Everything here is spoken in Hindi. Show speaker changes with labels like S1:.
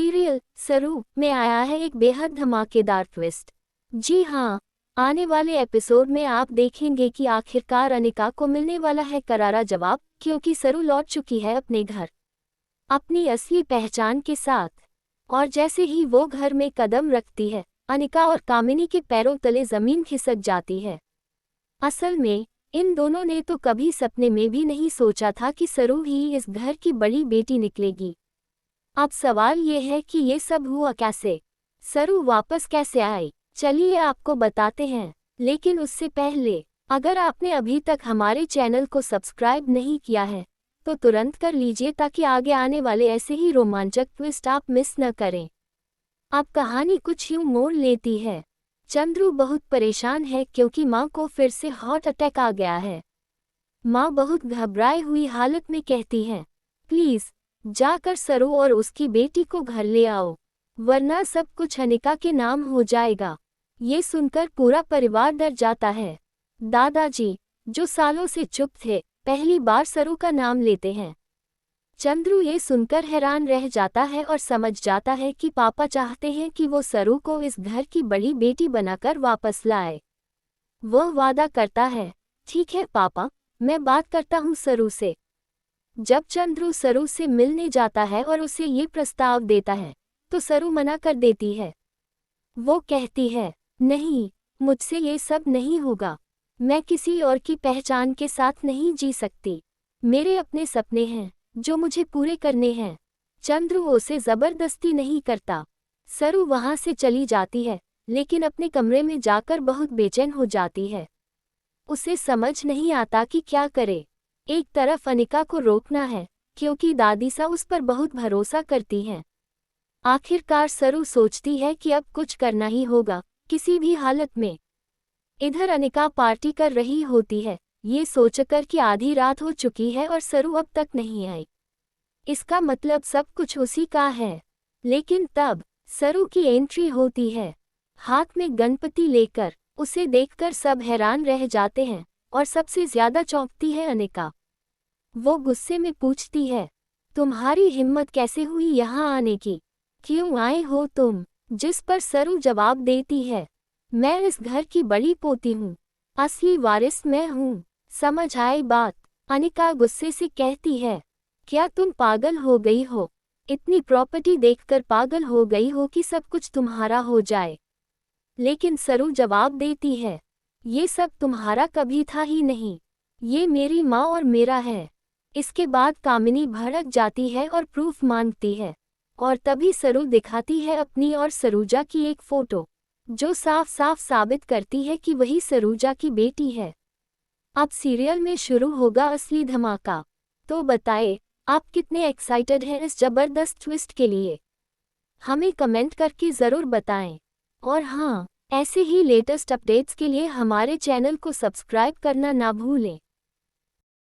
S1: सीरियल सरू में आया है एक बेहद धमाकेदार ट्विस्ट। जी हाँ, आने वाले एपिसोड में आप देखेंगे कि आखिरकार अनिका को मिलने वाला है करारा जवाब, क्योंकि सरू लौट चुकी है अपने घर अपनी असली पहचान के साथ। और जैसे ही वो घर में कदम रखती है, अनिका और कामिनी के पैरों तले जमीन खिसक जाती है। असल में इन दोनों ने तो कभी सपने में भी नहीं सोचा था कि सरू ही इस घर की बड़ी बेटी निकलेगी। अब सवाल ये है कि ये सब हुआ कैसे, सरू वापस कैसे आई। चलिए आपको बताते हैं, लेकिन उससे पहले अगर आपने अभी तक हमारे चैनल को सब्सक्राइब नहीं किया है तो तुरंत कर लीजिए ताकि आगे आने वाले ऐसे ही रोमांचक ट्विस्ट आप मिस न करें। अब कहानी कुछ यूं मोड़ लेती है। चंद्रू बहुत परेशान है क्योंकि माँ को फिर से हार्ट अटैक आ गया है। माँ बहुत घबराई हुई हालत में कहती हैं, प्लीज जाकर सरू और उसकी बेटी को घर ले आओ, वरना सब कुछ अनिका के नाम हो जाएगा। ये सुनकर पूरा परिवार डर जाता है। दादाजी, जो सालों से चुप थे, पहली बार सरू का नाम लेते हैं। चंद्रू ये सुनकर हैरान रह जाता है और समझ जाता है कि पापा चाहते हैं कि वो सरू को इस घर की बड़ी बेटी बनाकर वापस लाए। वह वादा करता है, ठीक है पापा, मैं बात करता हूँ सरू से। जब चंद्रू सरू से मिलने जाता है और उसे ये प्रस्ताव देता है तो सरू मना कर देती है। वो कहती है, नहीं, मुझसे ये सब नहीं होगा। मैं किसी और की पहचान के साथ नहीं जी सकती। मेरे अपने सपने हैं जो मुझे पूरे करने हैं। चंद्रू उसे जबरदस्ती नहीं करता। सरू वहां से चली जाती है, लेकिन अपने कमरे में जाकर बहुत बेचैन हो जाती है। उसे समझ नहीं आता कि क्या करे। एक तरफ अनिका को रोकना है क्योंकि दादी सा उस पर बहुत भरोसा करती हैं। आखिरकार सरू सोचती है कि अब कुछ करना ही होगा, किसी भी हालत में। इधर अनिका पार्टी कर रही होती है, ये सोचकर कि आधी रात हो चुकी है और सरू अब तक नहीं आई। इसका मतलब सब कुछ उसी का है। लेकिन तब सरू की एंट्री होती है, हाथ में गणपति लेकर। उसे देखकर सब हैरान रह जाते हैं और सबसे ज्यादा चौंकती है अनिका। वो गुस्से में पूछती है, तुम्हारी हिम्मत कैसे हुई यहाँ आने की? क्यों आए हो तुम? जिस पर सरू जवाब देती है, मैं इस घर की बड़ी पोती हूँ, असली वारिस मैं हूँ। समझ आई बात? अनिका गुस्से से कहती है, क्या तुम पागल हो गई हो? इतनी प्रॉपर्टी देखकर पागल हो गई हो कि सब कुछ तुम्हारा हो जाए? लेकिन सरू जवाब देती है, ये सब तुम्हारा कभी था ही नहीं, ये मेरी माँ और मेरा है। इसके बाद कामिनी भड़क जाती है और प्रूफ मांगती है, और तभी सरू दिखाती है अपनी और सरूजा की एक फोटो, जो साफ साफ साबित करती है कि वही सरूजा की बेटी है। अब सीरियल में शुरू होगा असली धमाका। तो बताएं, आप कितने एक्साइटेड हैं इस जबरदस्त ट्विस्ट के लिए? हमें कमेंट करके ज़रूर बताएं। और हाँ, ऐसे ही लेटेस्ट अपडेट्स के लिए हमारे चैनल को सब्सक्राइब करना ना भूलें।